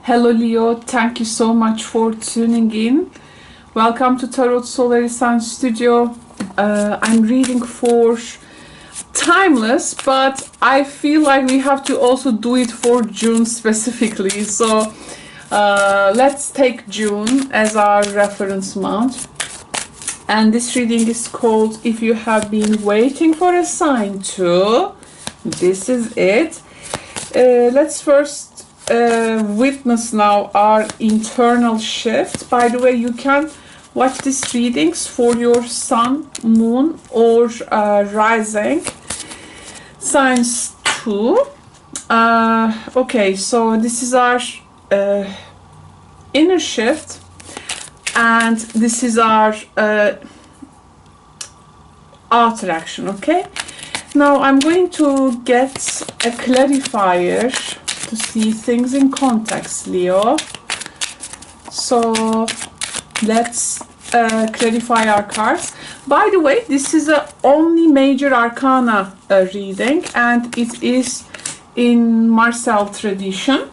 Hello Leo, thank you so much for tuning in. Welcome to Tarot Solar Sun Studio. I'm reading for Timeless, but I feel like we have to also do it for June specifically. So let's take June as our reference month. And this reading is called If You Have Been Waiting for a Sign To. This is it. Let's first witness now our internal shift. By the way, you can watch these readings for your sun, moon, or rising signs too. Okay, so this is our inner shift, and this is our outer action. Okay, now I'm going to get a clarifier to see things in context, Leo. So let's clarify our cards. By the way, this is a only major arcana reading, and it is in Marcel tradition.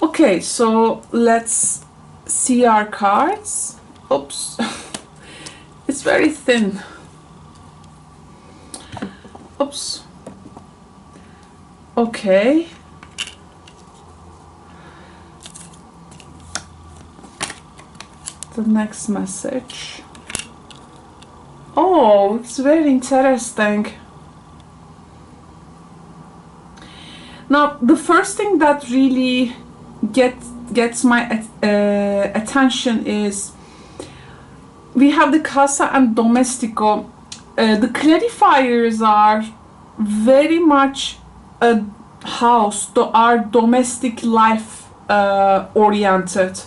Okay, so let's see our cards. Oops, it's very thin. Oops. Okay. The next message. Oh, it's very interesting. Now, the first thing that really gets my attention is we have the Casa and Domestico. The clarifiers are very much a house to our domestic life oriented.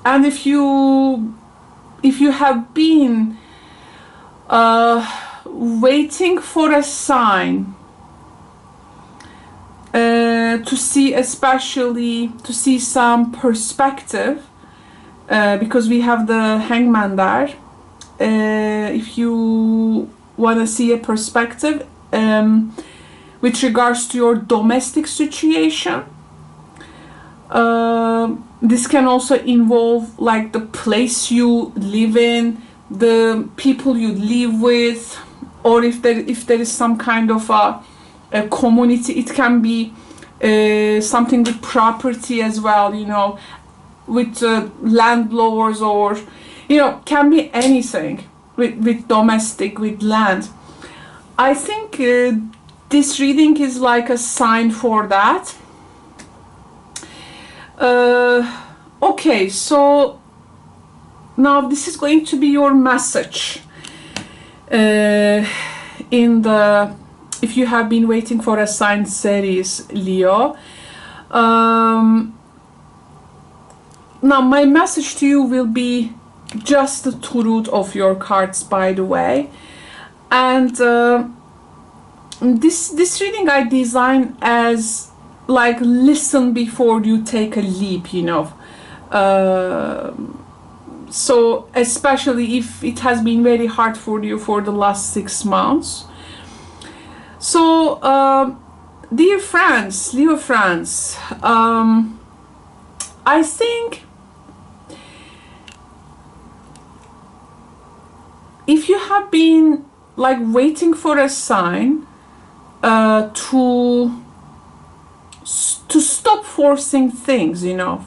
And if you have been waiting for a sign to see, especially to see some perspective, because we have the Hangman there. If you want to see a perspective with regards to your domestic situation, this can also involve like the place you live in, the people you live with, or if there is some kind of a community. It can be something with property as well, you know, with landlords, or you know, can be anything with domestic, with land. I think this reading is like a sign for that. Okay, so now this is going to be your message in the If You Have Been Waiting for a Sign series, Leo. Now my message to you will be just the truth of your cards, by the way. And this reading I designed as like listen before you take a leap, you know. So especially if it has been very hard for you for the last 6 months. So dear friends, Leo friends, I think if you have been like waiting for a sign to stop forcing things, you know,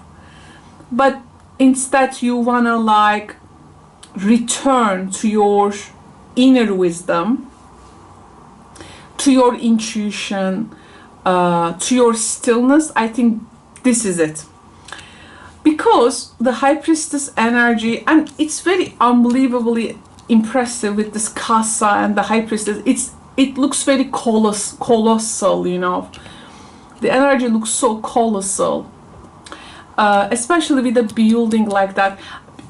but instead you wanna like return to your inner wisdom, to your intuition, to your stillness, I think this is it. Because the High Priestess energy, and it's very unbelievably impressive with this Casa and the High Priestess, it looks very colossal, you know. The energy looks so colossal, especially with a building like that.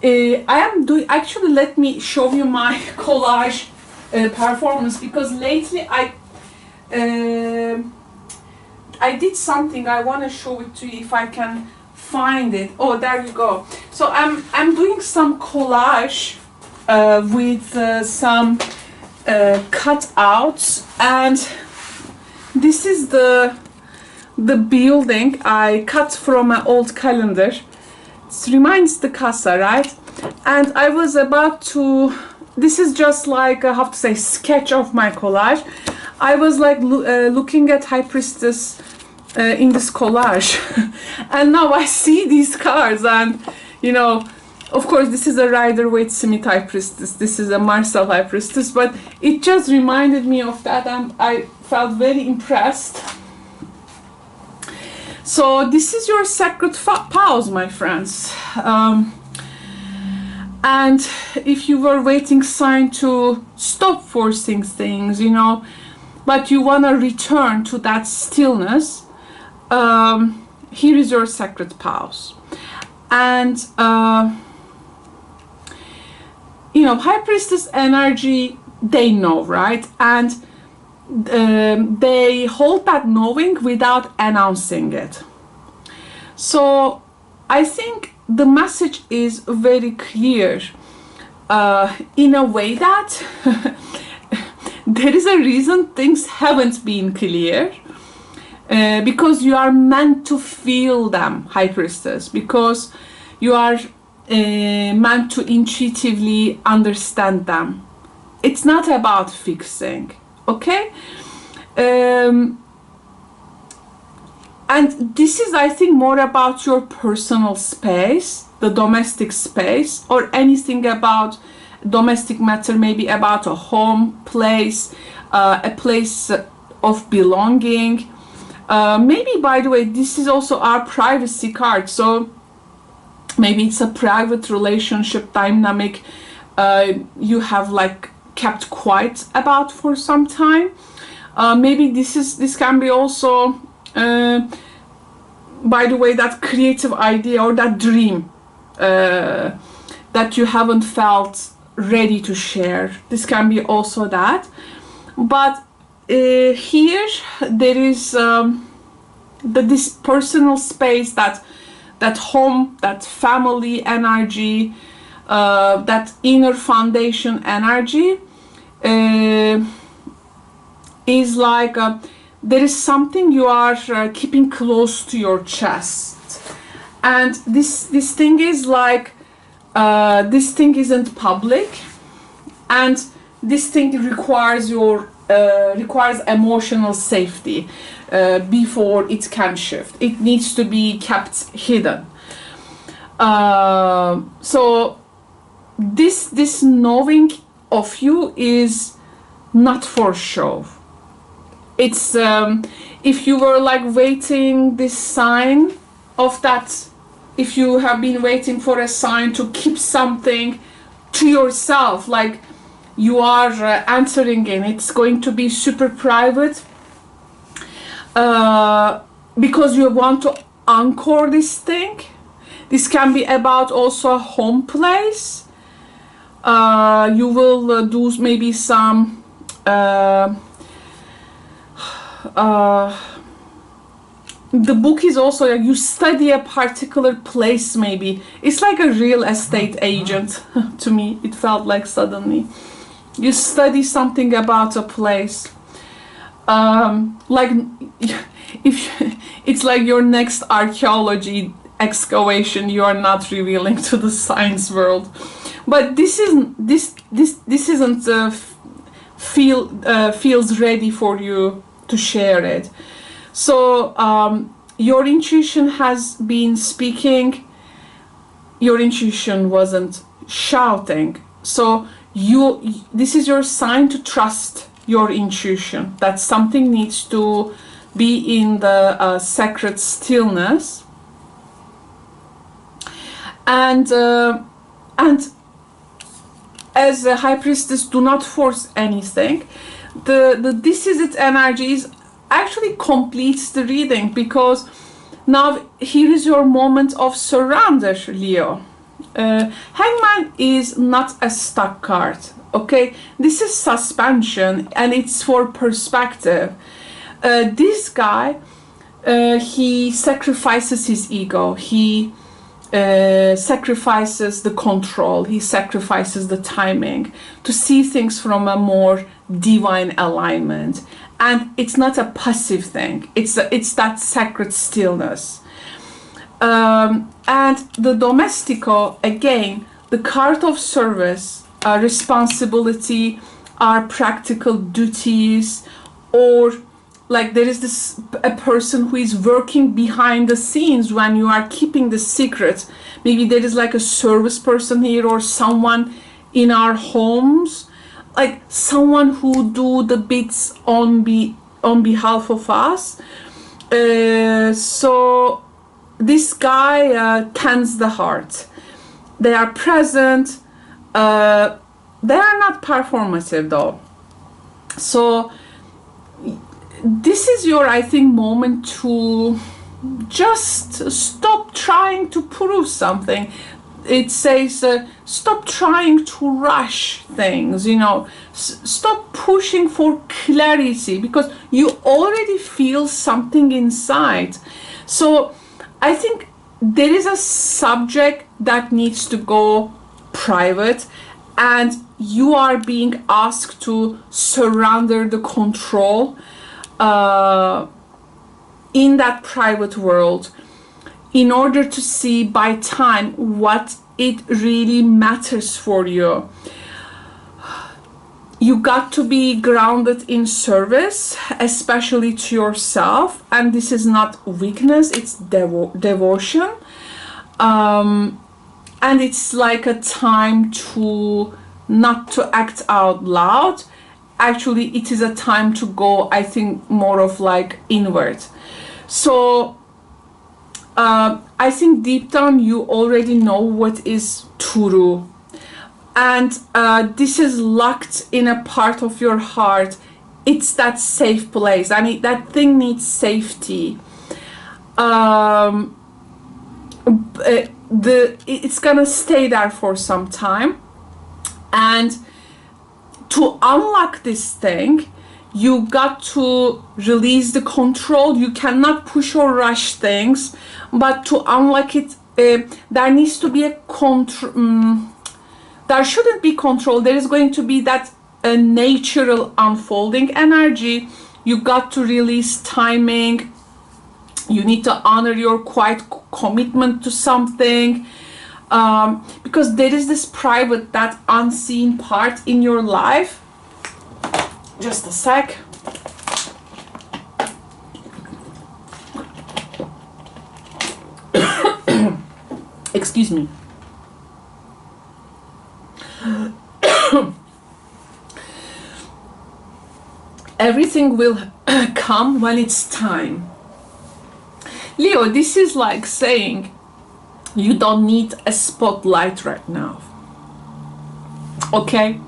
I am doing, actually let me show you my collage performance, because lately I did something. I want to show it to you if I can find it. Oh, there you go. So I'm doing some collage with some cutouts, and this is the building I cut from an old calendar. It reminds the casa, right? And I was about to, this is just like, I have to say, sketch of my collage. I was like looking at High Priestess in this collage. And now I see these cards, and you know, of course this is a Rider-Waite-Smith High Priestess, this is a Marcel High Priestess, but it just reminded me of that, and I felt very impressed. So this is your sacred pause, my friends. And if you were waiting sign to stop forcing things, you know, but you want to return to that stillness, here is your sacred pause. And you know, High Priestess energy, they know, right? And they hold that knowing without announcing it. So I think the message is very clear, in a way that there is a reason things haven't been clear, because you are meant to feel them, High Priestess, because you are meant to intuitively understand them. It's not about fixing, okay? And this is, I think, more about your personal space, the domestic space, or anything about domestic matter, maybe about a home, place, a place of belonging. Maybe, by the way, this is also our privacy card, so maybe it's a private relationship dynamic you have like kept quiet about for some time. Maybe this can be also, by the way, that creative idea or that dream that you haven't felt ready to share. This can be also that. But here there is this personal space, that home, that family energy, that inner foundation energy, is like there is something you are keeping close to your chest, and this thing is like this thing isn't public, and this thing requires your requires emotional safety before it can shift. It needs to be kept hidden. So this knowing of you is not for show. It's if you were like waiting this sign of that, if you have been waiting for a sign to keep something to yourself, like you are answering in, it's going to be super private, because you want to anchor this thing. This can be about also a home place. You will do maybe some the book is also you study a particular place. Maybe it's like a real estate agent. To me it felt like suddenly you study something about a place, like if it's like your next archaeology excavation you are not revealing to the science world. But this isn't feels ready for you to share it. So your intuition has been speaking, your intuition wasn't shouting. So this is your sign to trust your intuition, that something needs to be in the sacred stillness. And as a High Priestess, do not force anything. The this is it energies actually completes the reading, because now here is your moment of surrender, Leo. Hangman is not a stuck card, okay? This is suspension, and it's for perspective. This guy, he sacrifices his ego. He sacrifices the control. He sacrifices the timing to see things from a more divine alignment. and it's not a passive thing. It's that sacred stillness. And the domestico, again, the card of service, responsibility, our practical duties, or like there is a person who is working behind the scenes when you are keeping the secret. Maybe there is like a service person here, or someone in our homes, like someone who do the bits on behalf of us. So this guy tends the heart. They are present. They are not performative though. So this is your, I think, moment to just stop trying to prove something. It says stop trying to rush things, you know, stop pushing for clarity, because you already feel something inside. So I think there is a subject that needs to go private, and you are being asked to surrender the control in that private world, in order to see by time what it really matters for you. You got to be grounded in service, especially to yourself, and this is not weakness, it's devotion. And it's like a time to not to act out loud. Actually, it is a time to go, I think, more of like inward. So I think deep down you already know what is Turu, and this is locked in a part of your heart. It's that safe place. I mean, that thing needs safety. It's gonna stay there for some time, and to unlock this thing, you got to release the control. You cannot push or rush things, but to unlock it, there needs to be a control. There shouldn't be control. There is going to be that natural unfolding energy. You got to release timing. You need to honor your quiet commitment to something, because there is this private, that unseen part in your life. Just a sec. Excuse me. Everything will come when it's time. Leo, this is like saying you don't need a spotlight right now. Okay?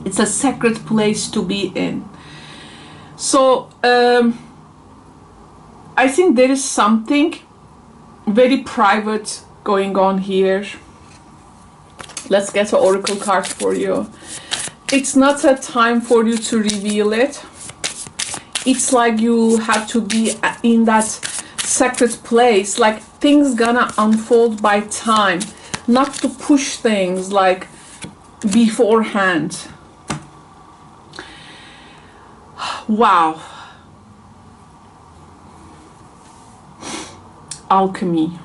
It's a sacred place to be in. So I think there is something very private going on here. Let's get an oracle card for you. It's not a time for you to reveal it. It's like you have to be in that sacred place, like things gonna unfold by time, not to push things like beforehand. Wow. Alchemy.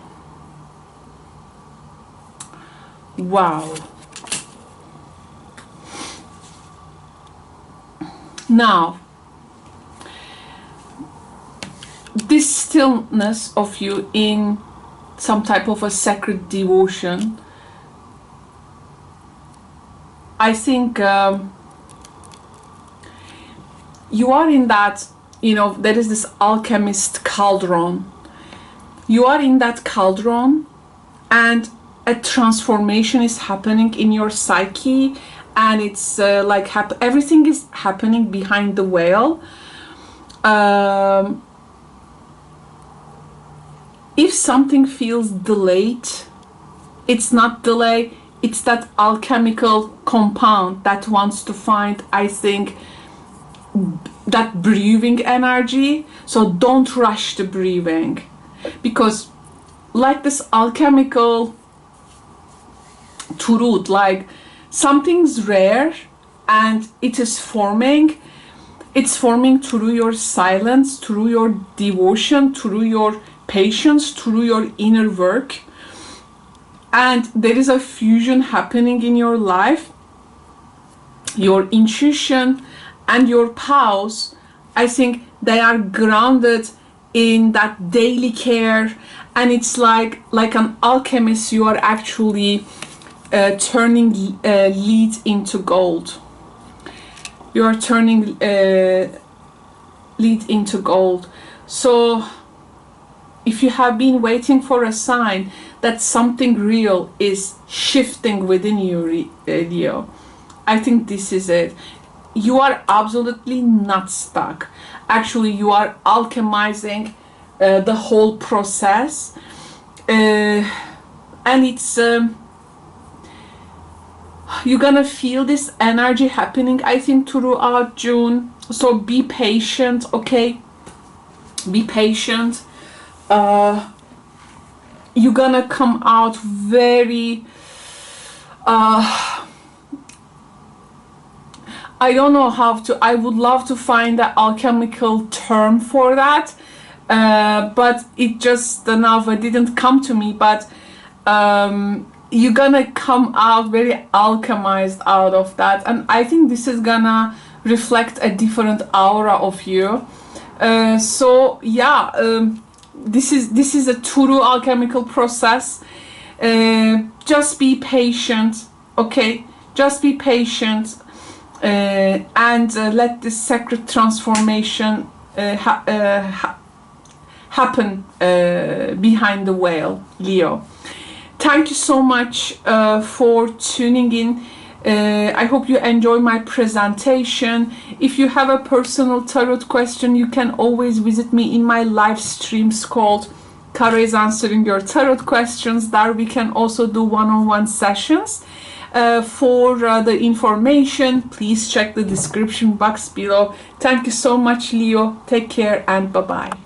Wow. Now, this stillness of you in some type of a sacred devotion, I think you are in that, you know, there is this alchemist cauldron. You are in that cauldron, and a transformation is happening in your psyche, and it's like everything is happening behind the veil. If something feels delayed, it's not delay, it's that alchemical compound that wants to find, I think, that breathing energy. So don't rush the breathing, because like this alchemical truth, like something's rare and it is forming. It's forming through your silence, through your devotion, through your patience, through your inner work. And there is a fusion happening in your life. Your intuition and your pause, I think they are grounded in that daily care, and it's like an alchemist, you are actually turning lead into gold. You are turning lead into gold. So if you have been waiting for a sign that something real is shifting within you, Leo, I think this is it. You are absolutely not stuck. Actually, you are alchemizing the whole process, and it's you're gonna feel this energy happening, I think, throughout June. So be patient, okay? Be patient. You're gonna come out very I don't know how to, I would love to find the alchemical term for that, but it just now didn't come to me. But you're gonna come out very alchemized out of that, and I think this is gonna reflect a different aura of you. So yeah, this is a true alchemical process. Just be patient, okay? Just be patient. And let this sacred transformation happen behind the veil, Leo. Thank you so much for tuning in. I hope you enjoy my presentation. If you have a personal tarot question, you can always visit me in my live streams called Karo is Answering Your Tarot Questions. There we can also do one-on-one sessions. For the information, please check the description box below. Thank you so much, Leo. Take care and bye-bye.